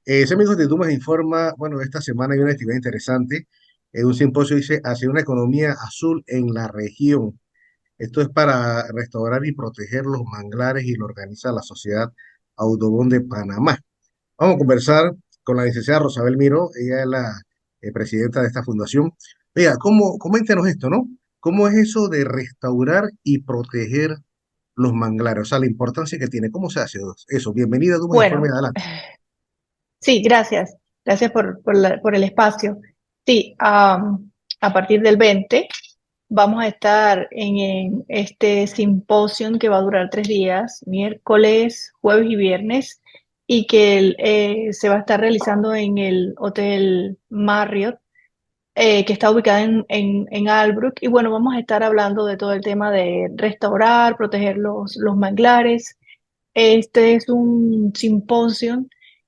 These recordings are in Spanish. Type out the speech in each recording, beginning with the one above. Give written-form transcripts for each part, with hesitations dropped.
Amigos de Dumas informa, bueno, esta semana hay una actividad interesante, un simposio dice hacia una economía azul en la región. Esto es para restaurar y proteger los manglares y lo organiza la Sociedad Audubon de Panamá. Vamos a conversar con la licenciada Rosabel Miró, ella es la presidenta de esta fundación. Oiga, coméntenos esto, ¿no? ¿Cómo es eso de restaurar y proteger los manglares? O sea, la importancia que tiene. ¿Cómo se hace eso? Bienvenida a Dumas Informe, Bueno, adelante. sí, gracias. Gracias por el espacio. Sí, a partir del 20 vamos a estar en este simposio que va a durar 3 días, miércoles, jueves y viernes, y que se va a estar realizando en el Hotel Marriott, que está ubicada en Albrook. Y bueno, vamos a estar hablando de todo el tema de restaurar, proteger los manglares. Este es un simposio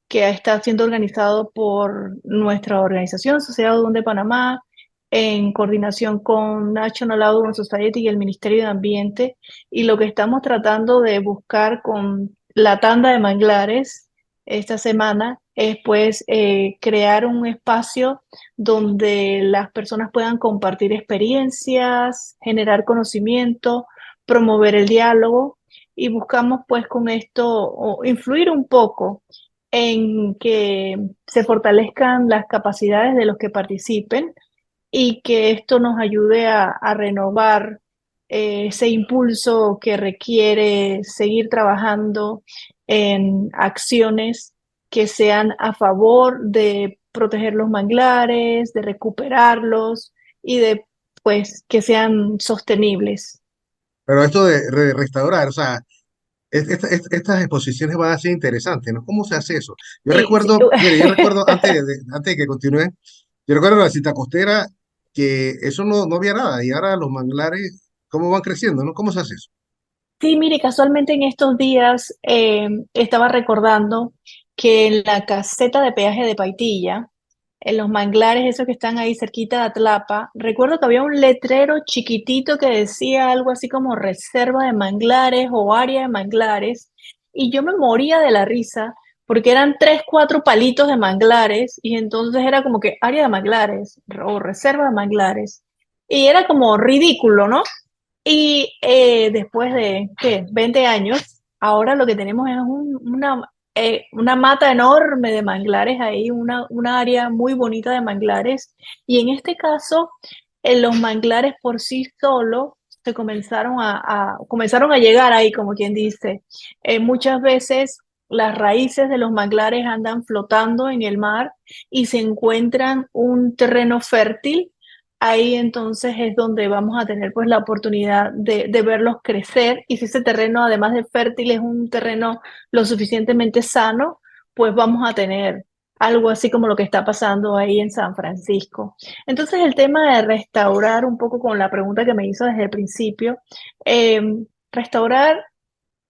que está siendo organizado por nuestra organización, Sociedad Audubon de Panamá, en coordinación con National Audubon Society y el Ministerio de Ambiente. Y lo que estamos tratando de buscar con la tanda de manglares esta semana es pues crear un espacio donde las personas puedan compartir experiencias, generar conocimiento, promover el diálogo, y buscamos pues con esto influir un poco en que se fortalezcan las capacidades de los que participen y que esto nos ayude a renovar ese impulso que requiere seguir trabajando en acciones que sean a favor de proteger los manglares, de recuperarlos y de pues que sean sostenibles. Pero esto de restaurar, o sea, estas exposiciones van a ser interesantes, ¿no? ¿Cómo se hace eso? Yo Sí, sí. recuerdo, mire, yo recuerdo antes de que continúe, yo recuerdo la cita costera que eso no había nada y ahora los manglares, ¿cómo van creciendo, no? ¿Cómo se hace eso? Sí, mire, casualmente en estos días estaba recordando que en la caseta de peaje de Paitilla, en los manglares esos que están ahí cerquita de Atlapa, recuerdo que había un letrero chiquitito que decía algo así como reserva de manglares o área de manglares, y yo me moría de la risa porque eran tres, cuatro palitos de manglares, y entonces era como que área de manglares o reserva de manglares, y era como ridículo, ¿no? Y después de, ¿qué? 20 años, ahora lo que tenemos es una mata enorme de manglares ahí, una área muy bonita de manglares. Y en este caso, los manglares por sí solos se comenzaron a llegar ahí, como quien dice. Muchas veces las raíces de los manglares andan flotando en el mar y se encuentran un terreno fértil. Ahí entonces es donde vamos a tener pues la oportunidad de verlos crecer, y si ese terreno, además de fértil, es un terreno lo suficientemente sano, pues vamos a tener algo así como lo que está pasando ahí en San Francisco. Entonces el tema de restaurar, un poco con la pregunta que me hizo desde el principio, eh, restaurar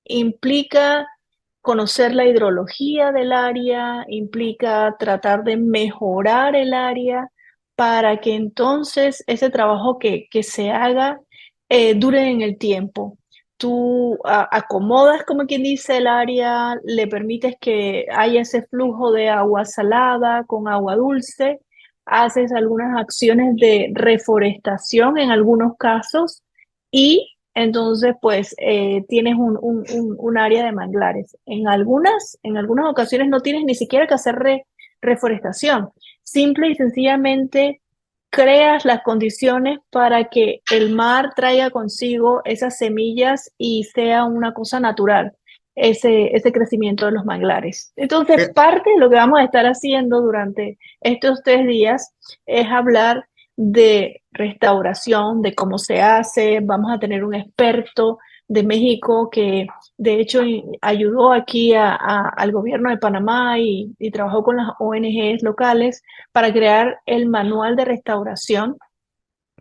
implica conocer la hidrología del área, implica tratar de mejorar el área para que entonces ese trabajo que se haga dure en el tiempo. Tú acomodas, como quien dice, el área, le permites que haya ese flujo de agua salada con agua dulce, haces algunas acciones de reforestación en algunos casos, y entonces pues tienes un área de manglares. En algunas ocasiones no tienes ni siquiera que hacer reforestación. Simple y sencillamente creas las condiciones para que el mar traiga consigo esas semillas y sea una cosa natural, ese crecimiento de los manglares. Entonces, Eh, parte de lo que vamos a estar haciendo durante estos 3 días es hablar de restauración, de cómo se hace. Vamos a tener un experto de México que de hecho ayudó aquí al gobierno de Panamá y trabajó con las ONGs locales para crear el manual de restauración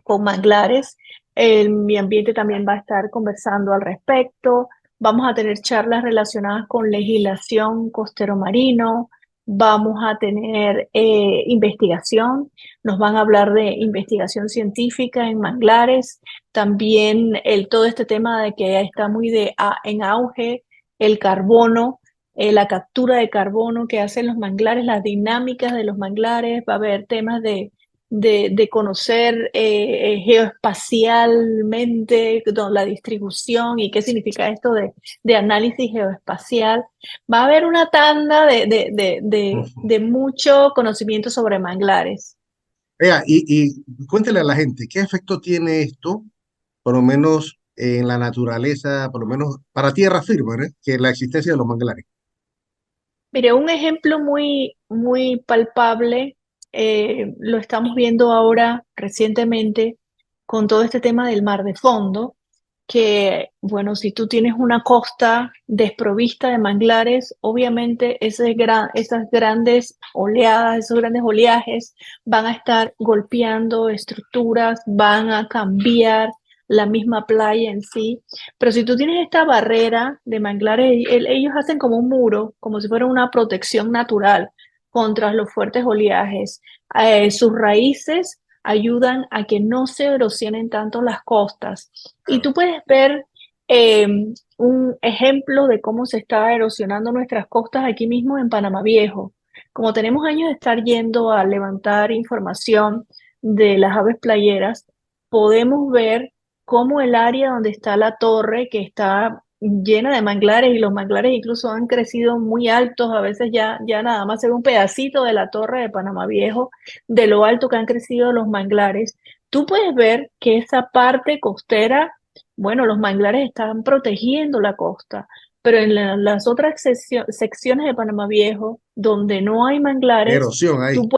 con manglares. El medio ambiente también va a estar conversando al respecto. Vamos a tener charlas relacionadas con legislación costero marino. Vamos a tener investigación. Nos van a hablar de investigación científica en manglares. También todo este tema de que está muy en auge el carbono. la captura de carbono que hacen los manglares, las dinámicas de los manglares, va a haber temas de conocer geoespacialmente la distribución y qué significa esto de análisis geoespacial. Va a haber una tanda Ujú. de mucho conocimiento sobre manglares. Vea, y cuéntele a la gente, ¿qué efecto tiene esto, por lo menos en la naturaleza, por lo menos para tierra firme, ¿no? Que la existencia de los manglares. Mire, un ejemplo muy palpable, lo estamos viendo ahora recientemente con todo este tema del mar de fondo, que, bueno, si tú tienes una costa desprovista de manglares, obviamente esas grandes oleadas, esos grandes oleajes van a estar golpeando estructuras, van a cambiar la misma playa en sí. Pero si tú tienes esta barrera de manglares, ellos hacen como un muro, como si fuera una protección natural contra los fuertes oleajes. Sus raíces ayudan a que no se erosionen tanto las costas. Y Claro. tú puedes ver eh, un ejemplo de cómo se está erosionando nuestras costas aquí mismo en Panamá Viejo. Como tenemos años de estar yendo a levantar información de las aves playeras, podemos ver cómo el área donde está la torre, que está llena de manglares, y los manglares incluso han crecido muy altos, a veces ya nada más se ve un pedacito de la torre de Panamá Viejo, de lo alto que han crecido los manglares. Tú puedes ver que esa parte costera, bueno, los manglares están protegiendo la costa, pero en las otras secciones de Panamá Viejo, donde no hay manglares, Erosión ahí. tú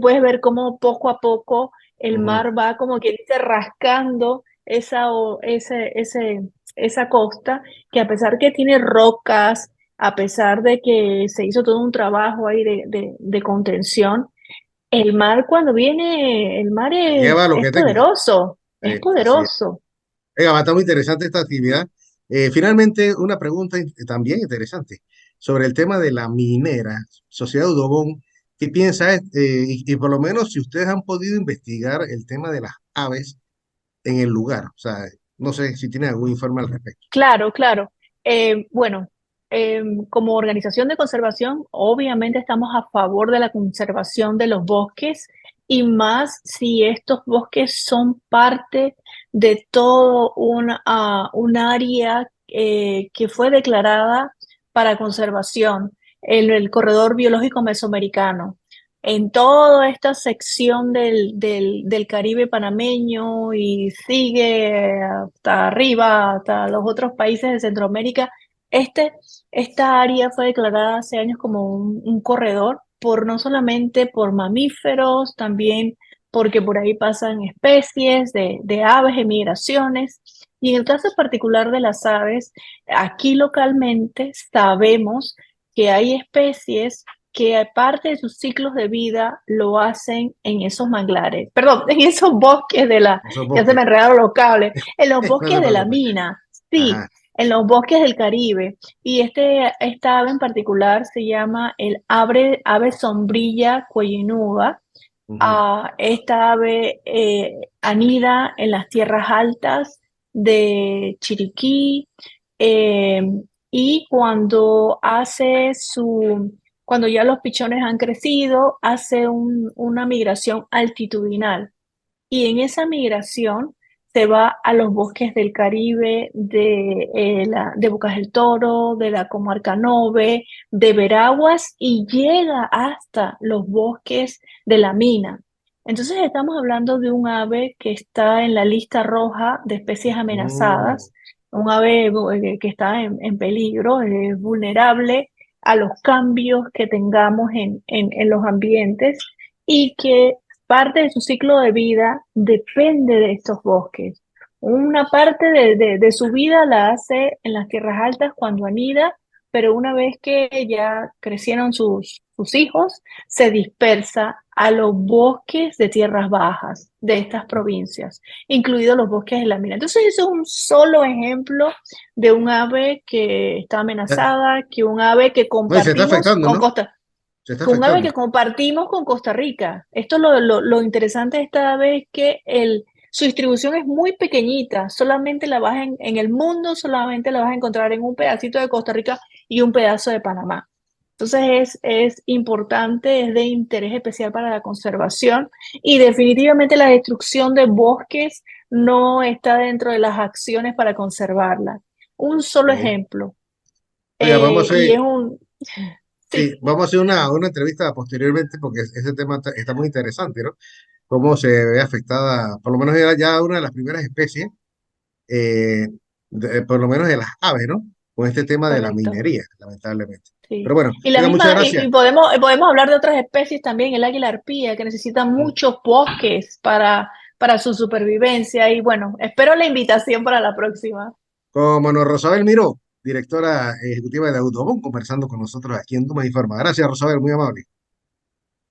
puedes ver cómo poco a poco el Ujú. mar va como que dice rascando esa costa, que a pesar que tiene rocas, a pesar de que se hizo todo un trabajo ahí de contención, el mar cuando viene, el mar Lleva lo es que tenga. poderoso, es Así es. poderoso. Venga, va a estar muy interesante esta actividad. Finalmente, una pregunta también interesante sobre el tema de la minera, Sociedad Udobón. ¿Qué piensa? Y por lo menos si ustedes han podido investigar el tema de las aves en el lugar. O sea, no sé si tienen algún informe al respecto. Claro, claro. Bueno, como organización de conservación, obviamente estamos a favor de la conservación de los bosques y más si estos bosques son parte de todo un área que fue declarada para conservación, el corredor biológico mesoamericano. En toda esta sección del Caribe panameño y sigue hasta arriba, hasta los otros países de Centroamérica, este, esta área fue declarada hace años como un corredor por no solamente por mamíferos, también porque por ahí pasan especies de aves en migraciones. Y en el caso particular de las aves, aquí localmente sabemos que hay especies que parte de sus ciclos de vida lo hacen en esos manglares, perdón, en esos bosques Esos ya se bosques. me enredaron los cables, en los No se bosques de la preocupe. mina, sí, Ajá. en los bosques del Caribe. Y esta ave en particular se llama el ave sombrilla cuellinuda. Ujú. Esta ave anida en las tierras altas de Chiriquí, eh, y cuando ya los pichones han crecido, hace una migración altitudinal. Y en esa migración se va a los bosques del Caribe, de Bocas del Toro, de la comarca Nove, de Veraguas y llega hasta los bosques de la Mina. Entonces estamos hablando de un ave que está en la lista roja de especies Mm. amenazadas, un ave que está en peligro, es vulnerable a los cambios que tengamos en los ambientes y que parte de su ciclo de vida depende de estos bosques. Una parte de su vida la hace en las tierras altas cuando anida, pero una vez que ya crecieron sus hijos, se dispersa a los bosques de tierras bajas de estas provincias, incluidos los bosques de la mina. Entonces, eso es un solo ejemplo de un ave que está amenazada, que un ave que No, y se está compartimos afectando, con ¿no? Costa Se está con un ave afectando. que compartimos con Costa Rica. Esto lo interesante de esta ave es que su distribución es muy pequeñita, solamente la vas en el mundo, solamente la vas a encontrar en un pedacito de Costa Rica y un pedazo de Panamá. Entonces es importante, es de interés especial para la conservación y definitivamente la destrucción de bosques no está dentro de las acciones para conservarla. Un solo Ok. ejemplo, Oiga, vamos a y hacer, es un, sí, sí, vamos a hacer una entrevista posteriormente porque ese tema está muy interesante, ¿no? Cómo se ve afectada, por lo menos era ya una de las primeras especies, eh, por lo menos de las aves, ¿no? Con este tema de la correcto. minería, lamentablemente. Pero Sí. bueno, Y la oiga, muchas misma, gracias. y podemos hablar de otras especies también, el águila arpía, que necesita Mm. muchos bosques para su supervivencia. Y bueno, espero la invitación para la próxima. Como nos Rosabel Miró, directora ejecutiva de Audubon, conversando con nosotros aquí en Duma Informa. Gracias, Rosabel, muy amable.